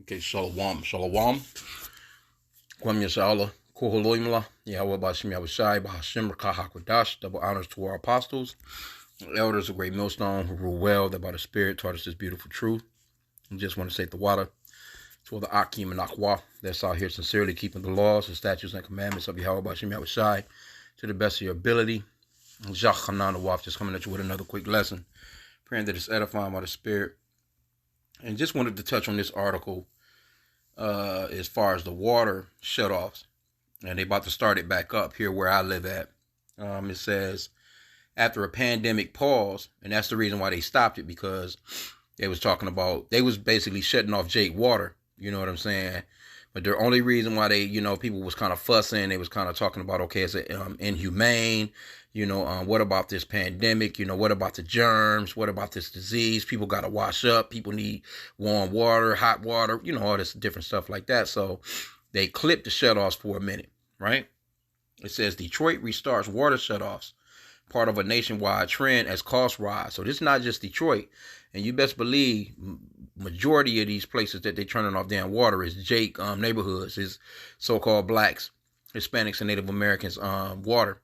Okay, shalom, shalom. Kwam Yashala, Koholoimla, Yahweh Bashim Yahushai, Bahashim Rakahakwadash, double honors to our apostles, elders of Great Millstone who rule well, that by the Spirit taught us this beautiful truth. I just want to say the water to all the H.I.M and Akwa that's out here sincerely keeping the laws, the statutes, and commandments of Yahweh Bashim Yahushai to the best of your ability. Jach Hanan Waf just coming at you with another quick lesson, praying that it's edifying by the Spirit. And just wanted to touch on this article as far as the water shutoffs. And they about to start it back up here where I live at. It says, after a pandemic pause, and that's the reason why they stopped it, because they was talking about, they was basically shutting off Jake water. You know what I'm saying? But the only reason why they, people was kind of fussing, they was kind of talking about, okay, it's inhumane. What about this pandemic? What about the germs? What about this disease? People got to wash up. People need warm water, hot water, all this different stuff like that. So they clipped the shutoffs for a minute, right? It says Detroit restarts water shutoffs, part of a nationwide trend as costs rise. So this is not just Detroit. And you best believe majority of these places that they're turning off damn water is Jake neighborhoods, is so-called blacks, Hispanics, and Native Americans water.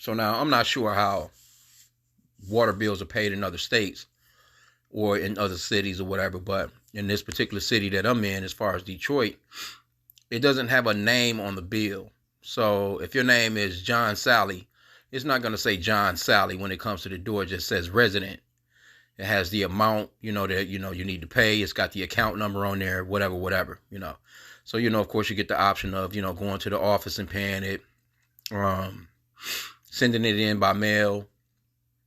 So now I'm not sure how water bills are paid in other states or in other cities or whatever, but in this particular city that I'm in, as far as Detroit, it doesn't have a name on the bill. So if your name is John Sally, it's not going to say John Sally when it comes to the door. It just says resident. It has the amount, that, you need to pay. It's got the account number on there, whatever. So, of course, you get the option of, going to the office and paying it, sending it in by mail.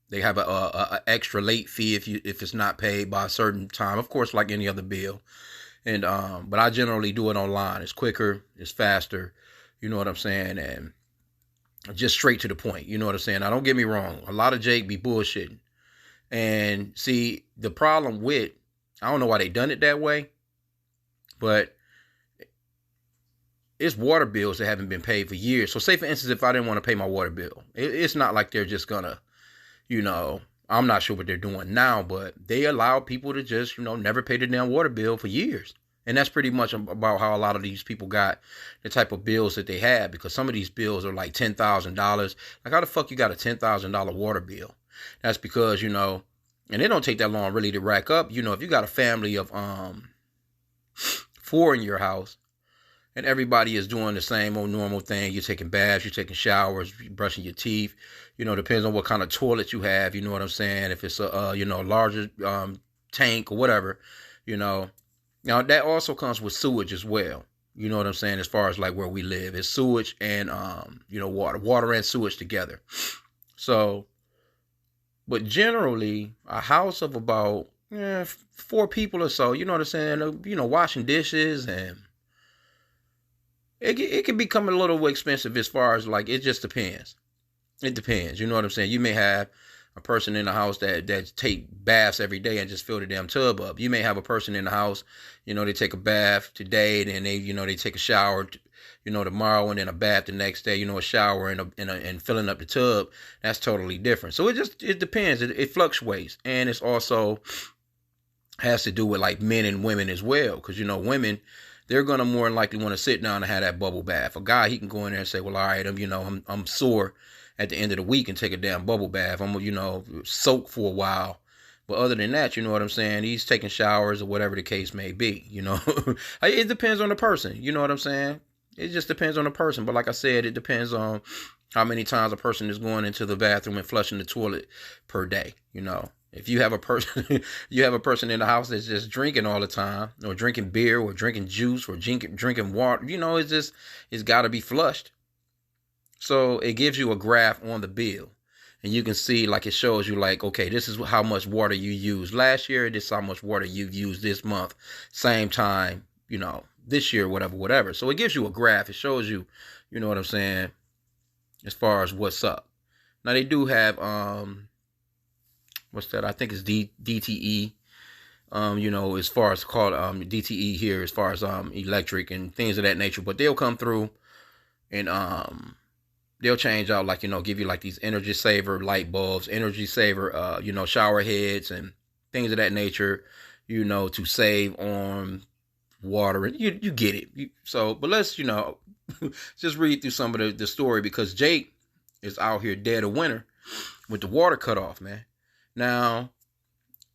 They have a extra late fee if it's not paid by a certain time, of course, like any other bill. And but I generally do it online. It's quicker, it's faster, you know what I'm saying, and just straight to the point. You know what I'm saying? Now, don't get me wrong. A lot of Jake be bullshitting. And see, the problem with, I don't know why they done it that way, but it's water bills that haven't been paid for years. So say, for instance, if I didn't want to pay my water bill, it's not like they're just gonna, I'm not sure what they're doing now, but they allow people to just, never pay the damn water bill for years. And that's pretty much about how a lot of these people got the type of bills that they have, because some of these bills are like $10,000. Like, how the fuck you got a $10,000 water bill? That's because, and it don't take that long really to rack up. If you got a family of 4 in your house and everybody is doing the same old normal thing, you're taking baths, you're taking showers, you're brushing your teeth, depends on what kind of toilet you have, you know what I'm saying? If it's a larger tank or whatever, Now, that also comes with sewage as well. You know what I'm saying? As far as like where we live, it's sewage and, water and sewage together. So, but generally, a house of about 4 people or so, you know what I'm saying, washing dishes, and it can become a little expensive as far as like, it just depends. It depends, you know what I'm saying? You may have a person in the house that take baths every day and just fill the damn tub up. You may have a person in the house, they take a bath today, and then they take a shower tomorrow, and then a bath the next day, a shower and filling up the tub. That's totally different. So it depends. It fluctuates. And it's also has to do with like men and women as well. Because, women, they're going to more than likely want to sit down and have that bubble bath. A guy, he can go in there and say, well, all right, I'm sore at the end of the week and take a damn bubble bath. I'm, soak for a while. But other than that, you know what I'm saying? He's taking showers or whatever the case may be, It depends on the person. You know what I'm saying? It just depends on the person. But like I said, it depends on how many times a person is going into the bathroom and flushing the toilet per day. If you have a person, in the house that's just drinking all the time, or drinking beer, or drinking juice, or drinking water, it's got to be flushed. So it gives you a graph on the bill, and you can see, like, it shows you like, okay, this is how much water you used last year. This is how much water you've used this month, same time, this year, whatever. So it gives you a graph. It shows you, you know what I'm saying, as far as what's up. Now they do have, what's that? I think it's DTE, as far as called, DTE here, as far as, electric and things of that nature, but they'll come through and, they'll change out, like, give you like these energy saver light bulbs, energy saver, shower heads and things of that nature, to save on water, and you get it. But let's, just read through some of the story, because Jake is out here dead of winter with the water cut off, man. Now,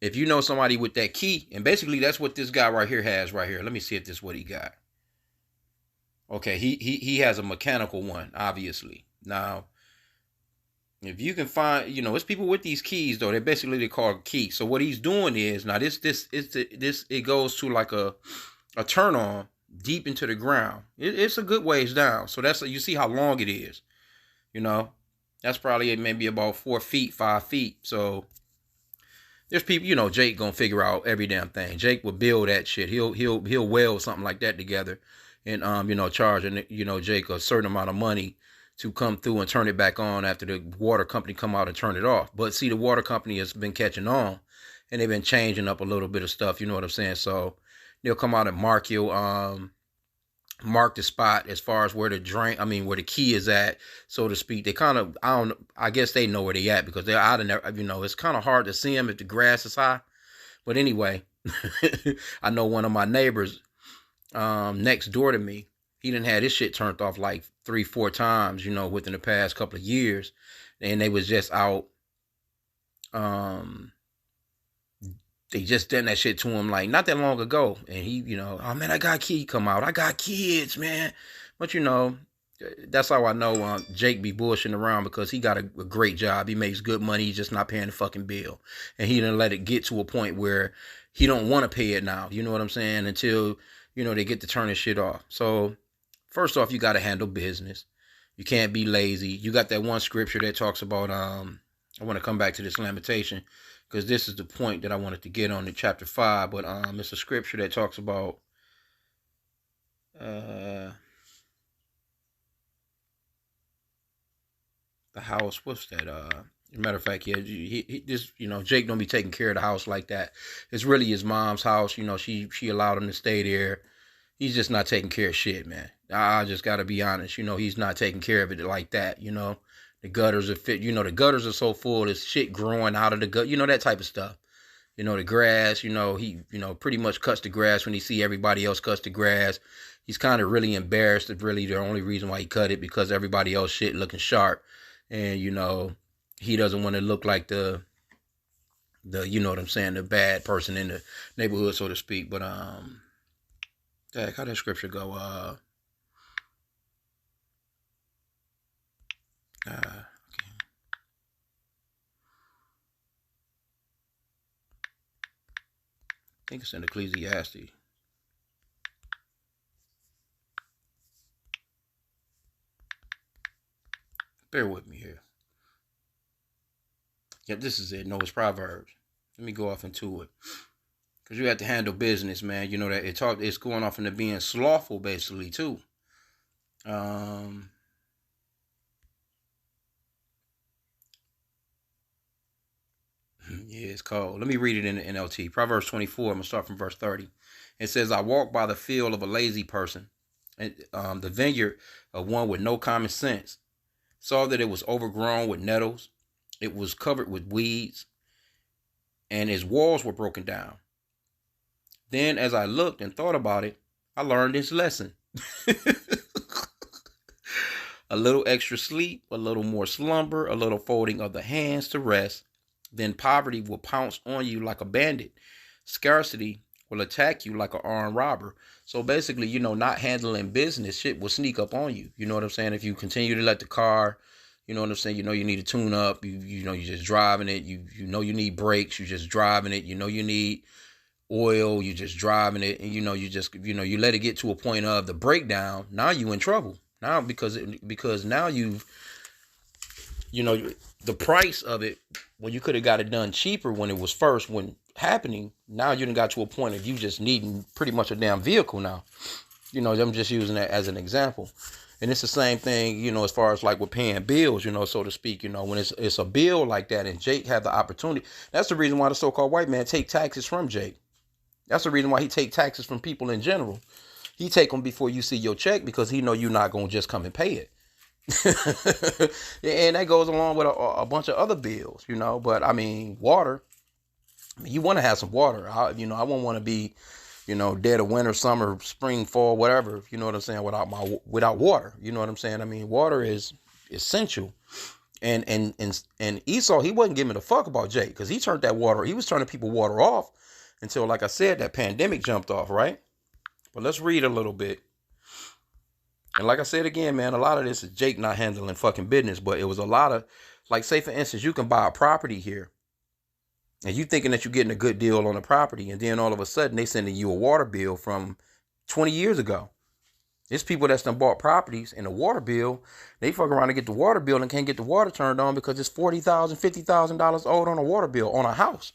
if you know somebody with that key, and basically that's what this guy right here has right here. Let me see if this is what he got. Okay, he has a mechanical one, obviously. Now, if you can find, it's people with these keys though. They're called keys. So what he's doing is, now this it goes to like a turn on deep into the ground. It's a good ways down. So you see how long it is. That's probably maybe about 4 feet, 5 feet. So there's people, Jake gonna figure out every damn thing. Jake will build that shit. He'll weld something like that together, and charging Jake a certain amount of money to come through and turn it back on after the water company come out and turn it off. But see, the water company has been catching on, and they've been changing up a little bit of stuff. You know what I'm saying? So they'll come out and mark the spot as far as where where the key is at, so to speak. They kind of, I guess they know where they at, because they're out of there. It's kind of hard to see them if the grass is high. But anyway, I know one of my neighbors next door to me, he done had his shit turned off like 3-4 times, within the past couple of years. And they was just out, they just done that shit to him like not that long ago. And he, oh man, I got key, come out. I got kids, man. But that's how I know Jake be bullshitting around, because he got a great job. He makes good money. He's just not paying the fucking bill. And he didn't let it get to a point where he don't want to pay it now. You know what I'm saying? Until, they get to turn his shit off. So first off, you got to handle business. You can't be lazy. You got that one scripture that talks about, I want to come back to this lamentation, because this is the point that I wanted to get on in chapter 5. But it's a scripture that talks about the house. What's that? Matter of fact, yeah, Jake don't be taking care of the house like that. It's really his mom's house. She allowed him to stay there. He's just not taking care of shit, man. I just got to be honest. He's not taking care of it like that. The gutters are fit. The gutters are so full. There's shit growing out of the gut. That type of stuff. The grass. He pretty much cuts the grass when he see everybody else cuts the grass. He's kind of really embarrassed. That really the only reason why he cut it, because everybody else shit looking sharp, and he doesn't want to look like the the bad person in the neighborhood, so to speak. But how that scripture go? Okay. I think it's in Ecclesiastes. Bear with me here. Yep, this is it. No, it's Proverbs. Let me go off into it, because you have to handle business, man. That it's going off into being slothful, basically, too. Yeah, it's cold. Let me read it in the NLT. Proverbs 24. I'm going to start from verse 30. It says, I walk by the field of a lazy person, and the vineyard of one with no common sense. Saw that it was overgrown with nettles. It was covered with weeds, and its walls were broken down. Then as I looked and thought about it, I learned this lesson. A little extra sleep, a little more slumber, a little folding of the hands to rest. Then poverty will pounce on you like a bandit. Scarcity will attack you like an armed robber. So basically, not handling business, shit will sneak up on you. You know what I'm saying? If you continue to let the car, you know what I'm saying? You need to tune up. You're just driving it. You need brakes. You're just driving it. You need oil. You're just driving it. And you let it get to a point of the breakdown. Now you in trouble. Now because now you've, the price of it, when you could have got it done cheaper when it was first happening, now you done got to a point of you just needing pretty much a damn vehicle now. I'm just using that as an example. And it's the same thing, as far as like with paying bills, so to speak, when it's a bill like that, and Jake had the opportunity. That's the reason why the so-called white man take taxes from Jake. That's the reason why he take taxes from people in general. He take them before you see your check, because he know you're not going to just come and pay it. And that goes along with a bunch of other bills, but I mean, water, you want to have some water. I won't want to be, dead of winter, summer, spring, fall, whatever, you know what I'm saying, without water. You know what I'm saying? I mean, water is essential. And Esau, he wasn't giving a fuck about Jake, because he was turning people water off until, like I said, that pandemic jumped off, right? But let's read a little bit. And like I said again, man, a lot of this is Jake not handling fucking business, but it was a lot of, like, say for instance, you can buy a property here, and you thinking that you're getting a good deal on a property, and then all of a sudden they sending you a water bill from 20 years ago. There's people that's done bought properties, and the water bill, they fuck around and get the water bill and can't get the water turned on because it's $40,000, $50,000 owed on a water bill on a house.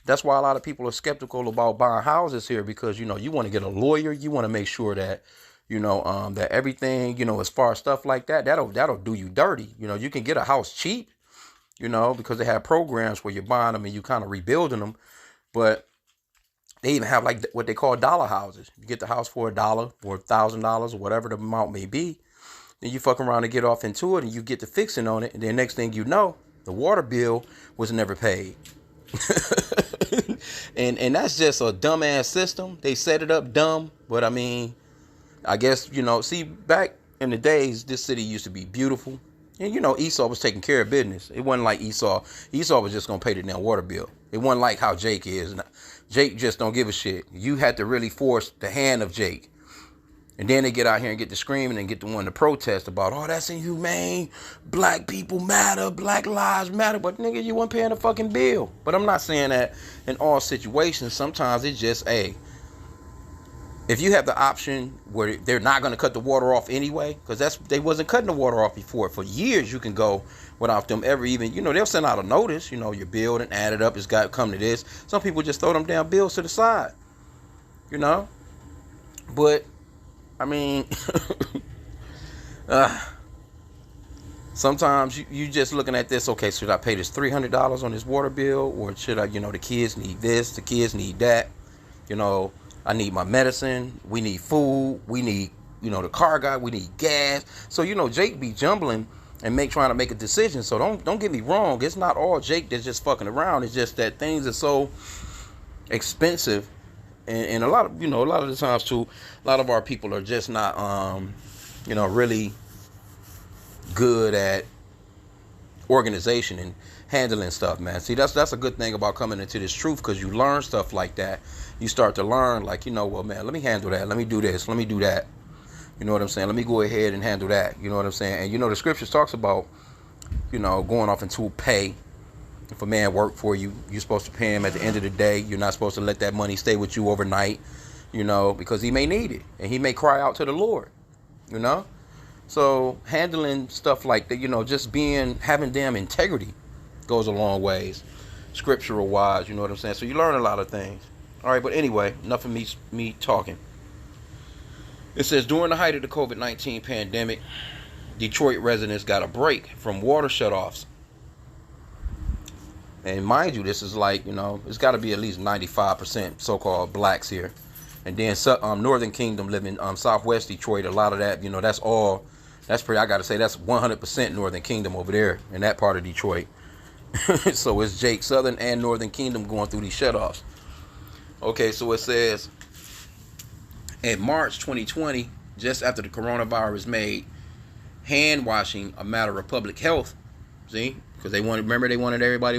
That's why a lot of people are skeptical about buying houses here, because, you want to get a lawyer. You want to make sure that, that everything, as far as stuff like that, that'll do you dirty. You can get a house cheap, because they have programs where you're buying them and you kind of rebuilding them. But they even have like what they call dollar houses. You get the house for $1 or $1,000 or whatever the amount may be. Then you fuck around and get off into it, and you get the fixing on it. And then next thing you know, the water bill was never paid. and that's just a dumbass system. They set it up dumb. But I mean, I guess, see, back in the days, this city used to be beautiful. And, Esau was taking care of business. It wasn't like Esau. Esau was just going to pay the damn water bill. It wasn't like how Jake is. Jake just don't give a shit. You had to really force the hand of Jake. And then they get out here and get to screaming and get the one to protest about, oh, that's inhumane. Black people matter. Black lives matter. But, nigga, you weren't paying the fucking bill. But I'm not saying that in all situations. Sometimes it's just, hey, if you have the option where they're not going to cut the water off anyway, because they wasn't cutting the water off before. For years, you can go without them ever even, they'll send out a notice, your bill and add it up. It's got to come to this. Some people just throw them damn bills to the side, But, I mean, sometimes you just looking at this, okay, should I pay this $300 on this water bill? Or should I, the kids need this, the kids need that, I need my medicine. We need food. We need, the car guy. We need gas. So, Jake be jumbling and trying to make a decision. So don't get me wrong. It's not all Jake that's just fucking around. It's just that things are so expensive, and a lot of the times too, a lot of our people are just not really good at organization and handling stuff, man. See, that's a good thing about coming into this truth, because you learn stuff like that. You start to learn, like, well, man, let me handle that. Let me do this. Let me do that. You know what I'm saying? Let me go ahead and handle that. You know what I'm saying? And, the scriptures talks about, going off into pay. If a man work for you, you're supposed to pay him at the end of the day. You're not supposed to let that money stay with you overnight, because he may need it. And he may cry out to the Lord, So handling stuff like that, just having damn integrity goes a long ways, scriptural wise. You know what I'm saying? So you learn a lot of things. All right, but anyway, enough of me talking. It says, during the height of the COVID-19 pandemic, Detroit residents got a break from water shutoffs. And mind you, this is like, it's got to be at least 95% so-called blacks here. And then Northern Kingdom living Southwest Detroit, a lot of that, that's pretty, I got to say, that's 100% Northern Kingdom over there in that part of Detroit. So it's Jake, Southern and Northern Kingdom going through these shutoffs. Okay, so it says, in March 2020, just after the coronavirus made hand washing a matter of public health, see, because they wanted everybody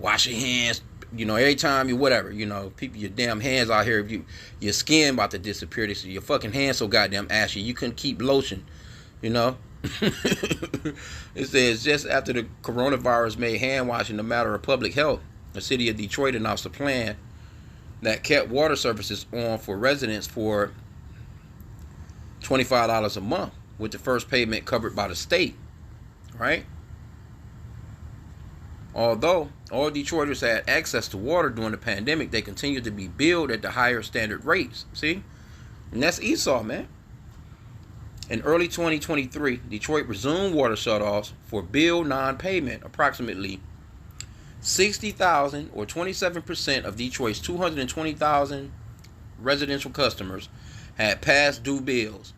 wash your hands, every time you whatever, people, your damn hands out here, if your skin about to disappear, this your fucking hands so goddamn ashy, you couldn't keep lotion, It says, just after the coronavirus made hand washing a matter of public health, the city of Detroit announced a plan that kept water services on for residents for $25 a month, with the first payment covered by the state, right? Although all Detroiters had access to water during the pandemic, they continued to be billed at the higher standard rates. See? And that's Esau, man. In early 2023, Detroit resumed water shutoffs for bill non-payment. Approximately 60,000 or 27% of Detroit's 220,000 residential customers had past due bills.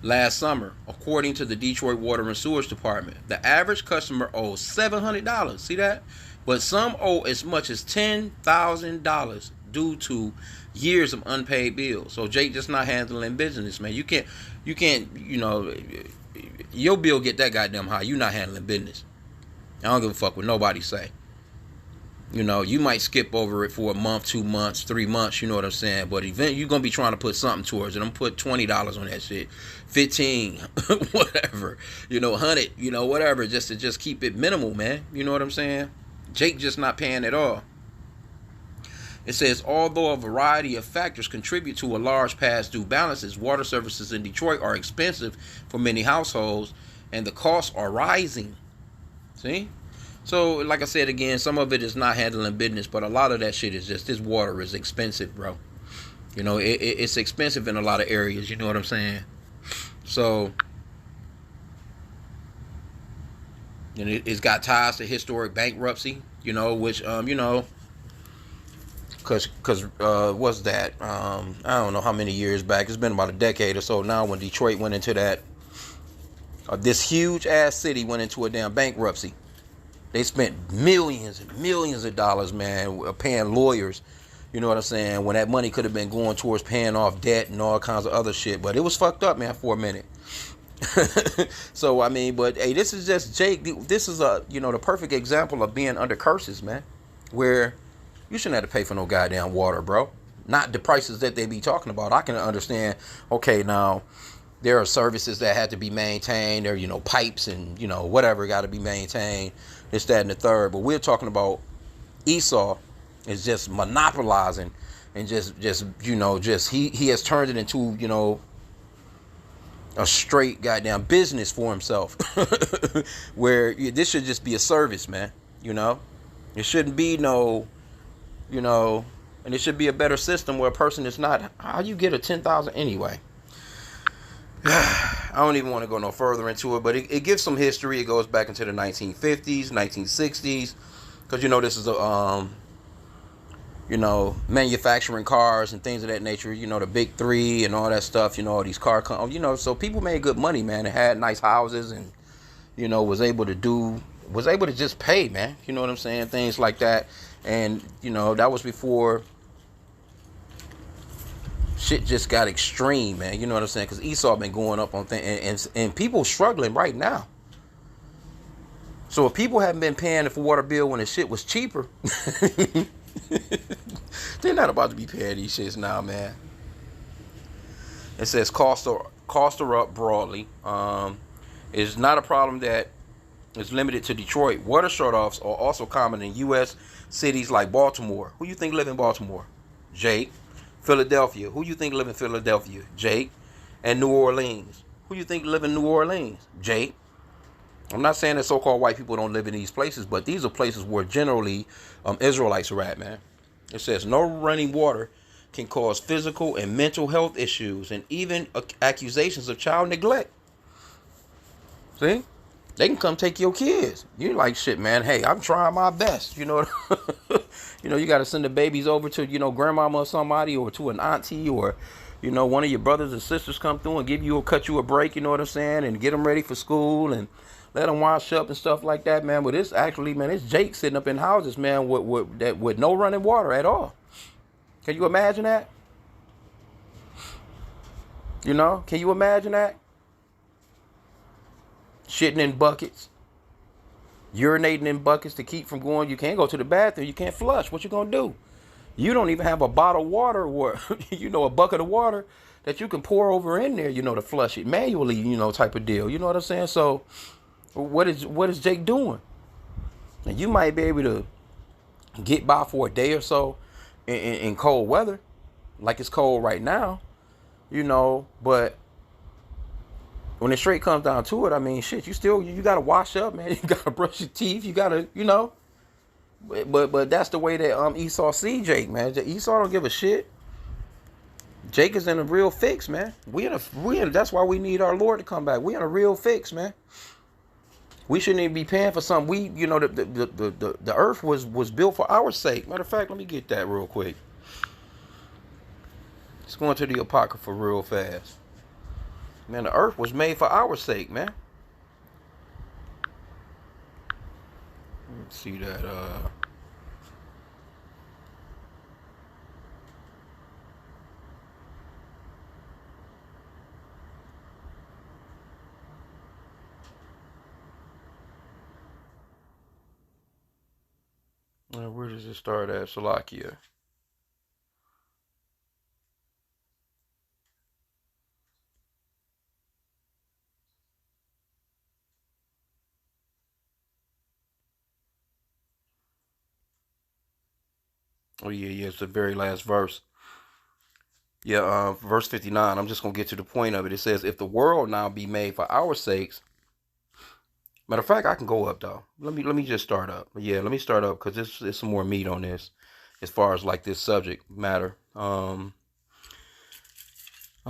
Last summer, according to the Detroit Water and Sewage Department, the average customer owes $700. See that? But some owe as much as $10,000 due to years of unpaid bills. So Jake just not handling business, man. You can't, your bill get that goddamn high. You not handling business. I don't give a fuck what nobody say. You might skip over it for a month, 2 months, 3 months, you know what I'm saying? But eventually you're going to be trying to put something towards it. I'm put $20 on that shit, 15, whatever, 100, whatever, just to keep it minimal, man. You know what I'm saying? Jake just not paying at all. It says, although a variety of factors contribute to a large past due balances, water services in Detroit are expensive for many households, and the costs are rising. See? So, like I said again, some of it is not handling business, but a lot of that shit is just, this water is expensive, bro. It's expensive in a lot of areas, you know what I'm saying? So, and it's got ties to historic bankruptcy, which, because what's that? I don't know how many years back. It's been about a decade or so now when Detroit went into that, this huge ass city went into a damn bankruptcy. They spent millions and millions of dollars, man, paying lawyers. You know what I'm saying? When that money could have been going towards paying off debt and all kinds of other shit. But it was fucked up, man, for a minute. So, I mean, but, hey, this is just Jake. This is, the perfect example of being under curses, man. Where you shouldn't have to pay for no goddamn water, bro. Not the prices that they be talking about. I can understand, okay, now, there are services that had to be maintained. There are, pipes and, whatever got to be maintained. This, that, and the third. But we're talking about Esau is just monopolizing and just he has turned it into, a straight goddamn business for himself. Where this should just be a service, man. It shouldn't be no, and it should be a better system where a person is not, how you get a 10,000 anyway. I don't even want to go no further into it, but it gives some history. It goes back into the 1950s, 1960s, because this is a manufacturing cars and things of that nature. The big three and all that stuff. All these car companies. So people made good money, man. They had nice houses and was able to just pay, man. You know what I'm saying? Things like that, and that was before shit just got extreme, man. You know what I'm saying? Because Esau been going up on things, and people struggling right now. So if people haven't been paying for water bill when the shit was cheaper, they're not about to be paying these shits now, man. It says costs are up broadly. It's not a problem that is limited to Detroit. Water shutoffs are also common in U.S. cities like Baltimore. Who you think live in Baltimore? Jake. Philadelphia. Who you think live in Philadelphia? Jake. And New Orleans. Who you think live in New Orleans? Jake. I'm not saying that so-called white people don't live in these places, but these are places where generally Israelites are at, man. It says no running water can cause physical and mental health issues and even accusations of child neglect. See? They can come take your kids. You're like, shit, man. Hey, I'm trying my best. You know you got to send the babies over to, grandmama or somebody, or to an auntie, or, one of your brothers and sisters come through and cut you a break, you know what I'm saying, and get them ready for school and let them wash up and stuff like that, man. But it's actually, man, it's Jake sitting up in houses, man, with no running water at all. Can you imagine that? Can you imagine that? Shitting in buckets, urinating in buckets to keep from going. You can't go to the bathroom. You can't flush. What you gonna do? You don't even have a bottle of water or, a bucket of water that you can pour over in there, to flush it manually, type of deal. You know what I'm saying? So what is Jake doing? And you might be able to get by for a day or so in cold weather, like it's cold right now, but when it straight comes down to it, I mean, shit, you got to wash up, man. You got to brush your teeth. You got to, But that's the way that Esau see Jake, man. Esau don't give a shit. Jake is in a real fix, man. That's why we need our Lord to come back. We in a real fix, man. We shouldn't even be paying for something. The earth was built for our sake. Matter of fact, let me get that real quick. Let's go into the Apocrypha real fast. Man, the earth was made for our sake, man. Let's see that. Where does it start at? Salakia. Oh yeah, it's the very last verse. Yeah, verse 59. I'm just gonna get to the point of it. It says, "If the world now be made for our sakes." Matter of fact, I can go up though. Let me just start up. Yeah, let me start up because there's some more meat on this, as far as like this subject matter. I'll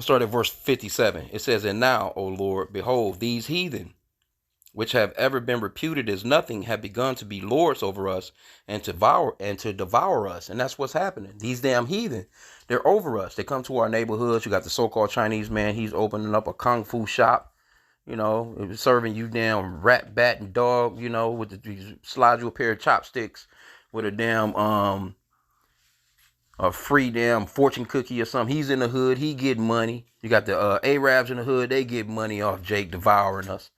start at verse 57. It says, "And now, O Lord, behold, these heathen, which have ever been reputed as nothing, have begun to be lords over us and to devour us." And that's what's happening. These damn heathen, they're over us. They come to our neighborhoods. You got the so-called Chinese man. He's opening up a kung fu shop. Serving you damn rat, bat, and dog. With slide you a pair of chopsticks with a damn a free damn fortune cookie or something. He's in the hood. He get money. You got the Arabs in the hood. They get money off Jake devouring us.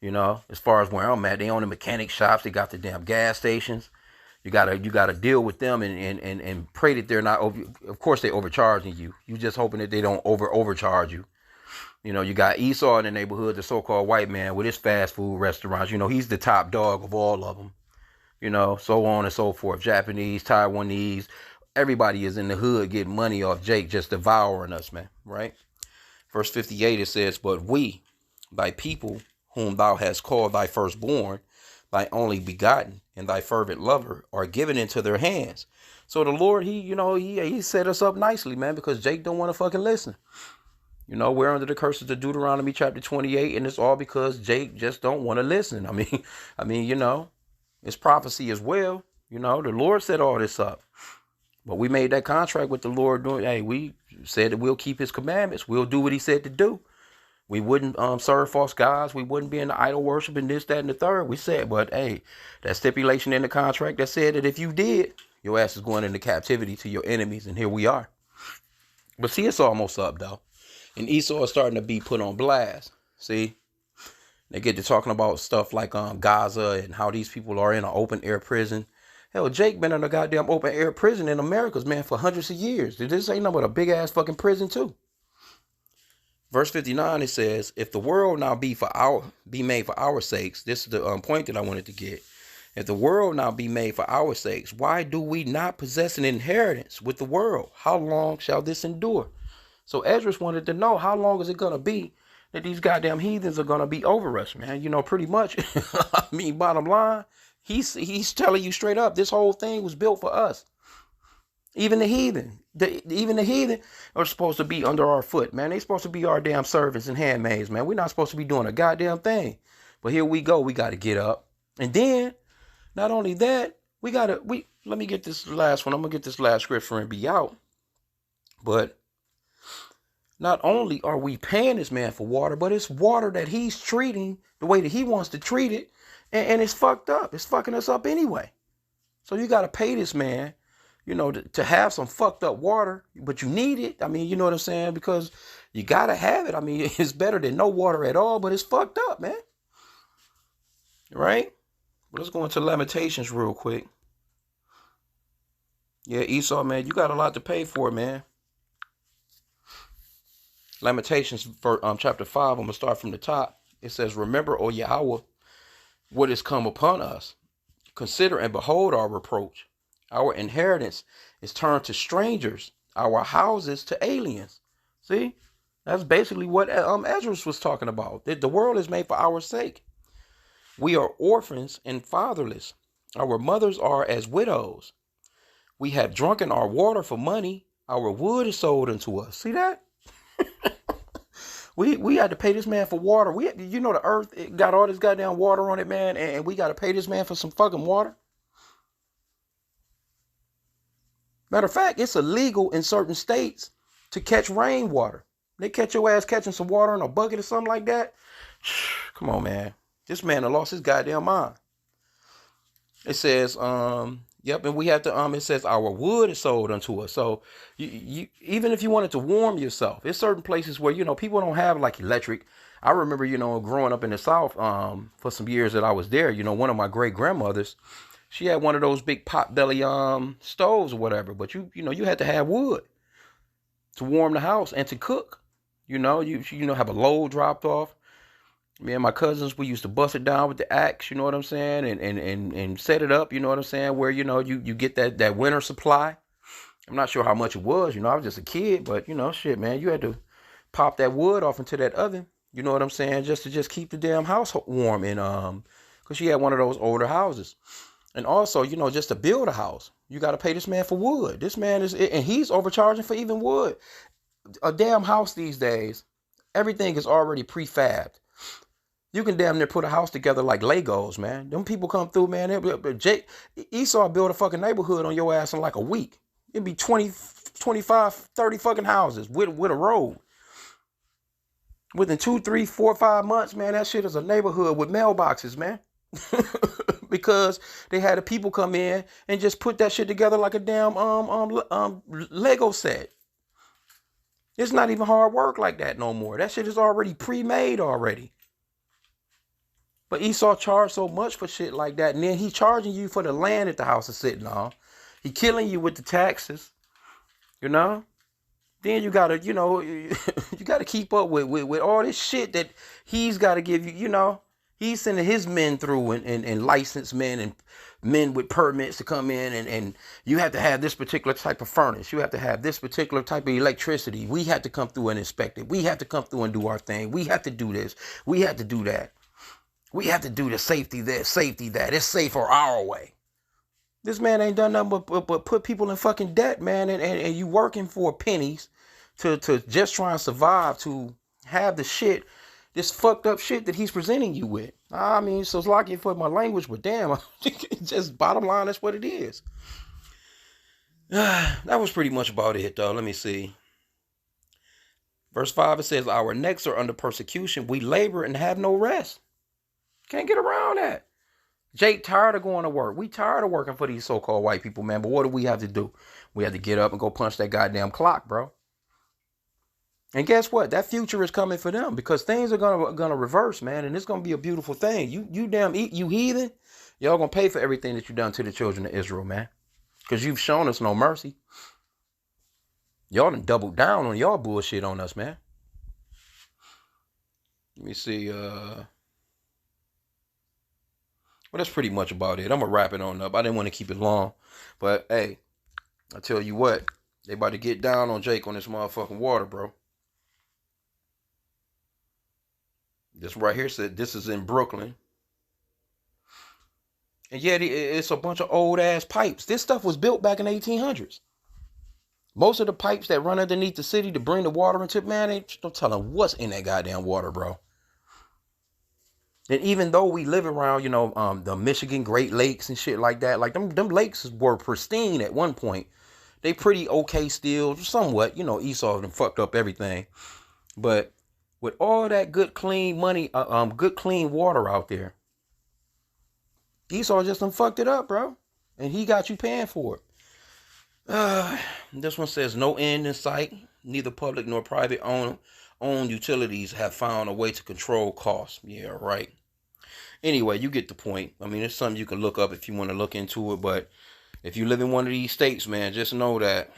As far as where I'm at, they own the mechanic shops. They got the damn gas stations. You gotta deal with them and pray that they're not over. Of course, they overcharging you. You just hoping that they don't overcharge you. You got Esau in the neighborhood, the so-called white man with his fast food restaurants. He's the top dog of all of them. So on and so forth. Japanese, Taiwanese, everybody is in the hood getting money off Jake just devouring us, man. Right? Verse 58, it says, "But we, thy people, whom thou hast called thy firstborn, thy only begotten, and thy fervent lover, are given into their hands." So the Lord, he set us up nicely, man, because Jake don't want to fucking listen. We're under the curses of Deuteronomy chapter 28, and it's all because Jake just don't want to listen. It's prophecy as well. The Lord set all this up. But we made that contract with the Lord doing, we said that we'll keep his commandments. We'll do what he said to do. We wouldn't serve false gods. We wouldn't be in the idol worship and this, that, and the third. We said, but that stipulation in the contract that said that if you did, your ass is going into captivity to your enemies. And here we are. But see, it's almost up though. And Esau is starting to be put on blast. See, they get to talking about stuff like Gaza and how these people are in an open air prison. Hell, Jake been in a goddamn open air prison in Americas, man, for hundreds of years. This ain't nothing but a big ass fucking prison too. Verse 59, it says, "If the world now be made for our sakes," this is the point that I wanted to get. "If the world now be made for our sakes, why do we not possess an inheritance with the world? How long shall this endure?" So Esdras wanted to know, how long is it going to be that these goddamn heathens are going to be over us, man? Pretty much. Bottom line, he's telling you straight up, this whole thing was built for us. Even the heathen, are supposed to be under our foot, man. They supposed to be our damn servants and handmaids, man. We're not supposed to be doing a goddamn thing. But here we go. We got to get up. And then, not only that, let me get this last one. I'm going to get this last scripture and be out. But not only are we paying this man for water, but it's water that he's treating the way that he wants to treat it. And it's fucked up. It's fucking us up anyway. So you got to pay this man, to have some fucked up water, but you need it. You know what I'm saying? Because you got to have it. It's better than no water at all, but it's fucked up, man. Right? But let's go into Lamentations real quick. Yeah, Esau, man, you got a lot to pay for, man. Lamentations for chapter 5, I'm going to start from the top. It says, "Remember, O Yahweh, what is come upon us. Consider and behold our reproach. Our inheritance is turned to strangers, our houses to aliens." See, that's basically what Esdras was talking about. The world is made for our sake. "We are orphans and fatherless. Our mothers are as widows. We have drunken our water for money. Our wood is sold unto us." See that? We had to pay this man for water. The earth, it got all this goddamn water on it, man, and we got to pay this man for some fucking water. Matter of fact, it's illegal in certain states to catch rainwater. They catch your ass catching some water in a bucket or something like that. Come on, man. This man done lost his goddamn mind. It says, yep, and we have to, it says our wood is sold unto us. So you even if you wanted to warm yourself, there's certain places where, people don't have like electric. I remember, growing up in the South, for some years that I was there, one of my great grandmothers, She had one of those big pot belly stoves or whatever, but you had to have wood to warm the house and to cook. You have a load dropped off. Me and my cousins, we used to bust it down with the axe, you know what I'm saying, and set it up, you know what I'm saying, where you get that winter supply. I'm not sure how much it was, I was just a kid, but shit, man, you had to pop that wood off into that oven, you know what I'm saying, just to keep the damn house warm. And because she had one of those older houses. And also, just to build a house, you got to pay this man for wood. This man and he's overcharging for even wood. A damn house these days, everything is already prefabbed. You can damn near put a house together like Legos, man. Them people come through, man. Esau built a fucking neighborhood on your ass in like a week. It'd be 20, 25, 30 fucking houses with a road. Within 2, 3, 4, 5 months, man, that shit is a neighborhood with mailboxes, man. Because they had the people come in and just put that shit together like a damn Lego set. It's not even hard work like that no more. That shit is already pre-made already. But Esau charged so much for shit like that, and then he charging you for the land that the house is sitting on. He killing you with the taxes, Then you gotta, you gotta keep up with all this shit that he's gotta give you, He's sending his men through and licensed men and men with permits to come in, and you have to have this particular type of furnace. You have to have this particular type of electricity. We have to come through and inspect it. We have to come through and do our thing. We have to do this. We have to do that. We have to do the safety this, safety that. It's safer our way. This man ain't done nothing but put people in fucking debt, man. And you working for pennies to just try and survive, to have the shit, this fucked up shit that he's presenting you with. I mean, so it's lucky for my language, but damn, just bottom line, that's what it is. That was pretty much about it, though. Let me see. Verse 5, it says, our necks are under persecution. We labor and have no rest. Can't get around that. Jake tired of going to work. We tired of working for these so-called white people, man. But what do we have to do? We have to get up and go punch that goddamn clock, bro. And guess what? That future is coming for them, because things are gonna reverse, man. And it's gonna be a beautiful thing. You heathen, y'all gonna pay for everything that you done to the children of Israel, man. Because you've shown us no mercy. Y'all done doubled down on y'all bullshit on us, man. Let me see. Well, that's pretty much about it. I'm going to wrap it on up. I didn't want to keep it long. But, hey, I tell you what. They about to get down on Jake on this motherfucking water, bro. This right here said this is in Brooklyn. And yet it's a bunch of old-ass pipes. This stuff was built back in the 1800s. Most of the pipes that run underneath the city to bring the water into, man, they don't tell them what's in that goddamn water, bro. And even though we live around, the Michigan Great Lakes and shit like that, like them lakes were pristine at one point. They pretty okay still, somewhat. Esau done fucked up everything. But with all that good clean money, good clean water out there, Esau just done fucked it up, bro. And he got you paying for it. This one says no end in sight. Neither public nor private owned utilities have found a way to control costs. Yeah, right. Anyway, you get the point. I mean, it's something you can look up if you want to look into it. But if you live in one of these states, man, just know that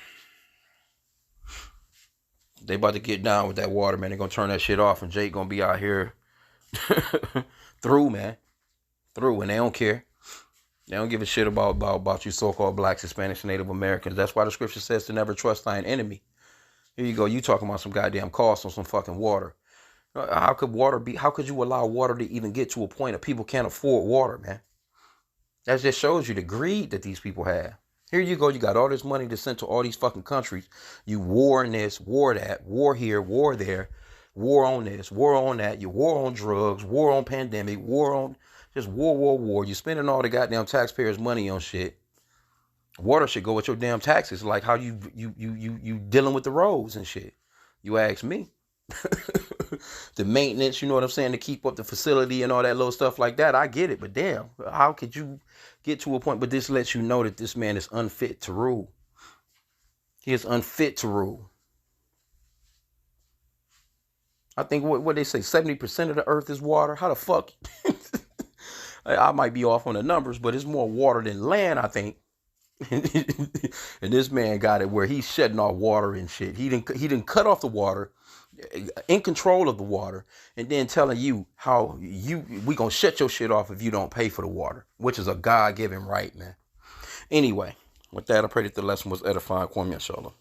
they about to get down with that water, man. They're going to turn that shit off. And Jake going to be out here through, man. Through. And they don't care. They don't give a shit about you so-called blacks, Hispanics, and Native Americans. That's why the scripture says to never trust thine enemy. Here you go. You talking about some goddamn cost on some fucking water. How could you allow water to even get to a point of people can't afford water, man? That just shows you the greed that these people have. Here you go. You got all this money to send to all these fucking countries. You war in this, war that, war here, war there, war on this, war on that. You war on drugs, war on pandemic, war on just war. You spending all the goddamn taxpayers' money on shit. Water should go with your damn taxes, like how you dealing with the roads and shit. You ask me. The maintenance, you know what I'm saying, to keep up the facility and all that little stuff like that. I get it, but damn, how could you get to a point? But this lets you know that this man is unfit to rule. He is unfit to rule. I think what they say, 70% of the earth is water. How the fuck? I might be off on the numbers, but it's more water than land, I think. And this man got it where he's shedding off water and shit. He didn't cut off the water, in control of the water, and then telling you how we gonna shut your shit off if you don't pay for the water, which is a God-given right, man. Anyway, with that, I pray that the lesson was edifying. Kwame Inshallah.